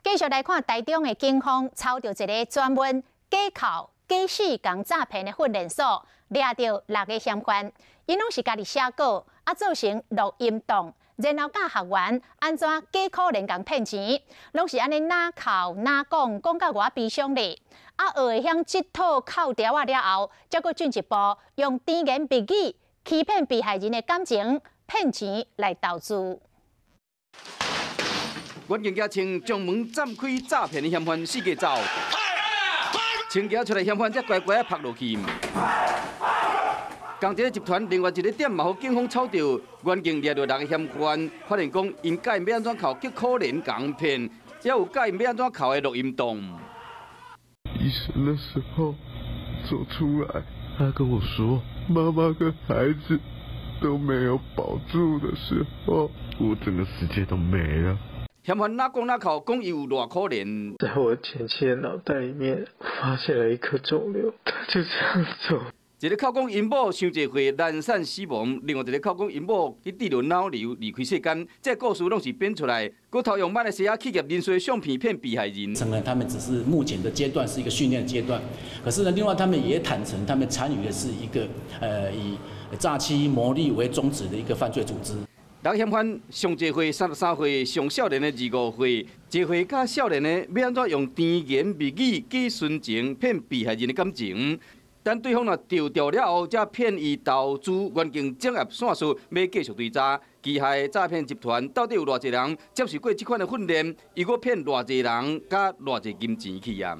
继续来看台中的警方抄到一个专门假扣、假死共诈骗的训练所，抓到6个嫌犯，因拢是家己写稿，做成录音档，然后教学员安怎假可怜共骗钱，拢是安尼哪扣哪讲，讲到偌悲伤哩。学会晓这套扣条了后，再搁进一步用甜言蜜语欺骗被害人的感情，骗钱来投资。 阮警察称将门暂开，诈骗的嫌犯四界走，清行出来嫌犯才乖乖拍落去。同一个集团另外一个点嘛，互警方抄到，阮警抓到6个嫌犯，发现讲因教因要安怎扣，极可怜共骗，也有教因要安怎扣的录音档。医生的时候走出来，他跟我说，妈妈跟孩子都没有保住的时候，我整个世界都没了。 嫌犯哪讲哪扣，讲伊有偌可怜。在我前妻的脑袋里面发现了一颗肿瘤，他就这样走。一个靠讲因某伤济岁懒散死亡，另外一个靠讲因某去治疗脑瘤离开世间。这故事拢是编出来，佮偷用版的西亚企业人衰相骗骗被害人。承认他们只是目前的阶段是一个训练阶段，可是呢，另外他们也坦诚，他们参与的是一个以诈欺牟利为宗旨的一个犯罪组织。 6个嫌犯上济岁33岁，上少年的25岁，济岁甲少年的要安怎用甜言蜜语假纯情骗被害人的感情？等对方若丢掉了后，才骗伊投资。原警整合线索，要继续追查。其害诈骗集团到底有偌济人接受过这款的训练？伊阁骗偌济人，甲偌济金钱去啊？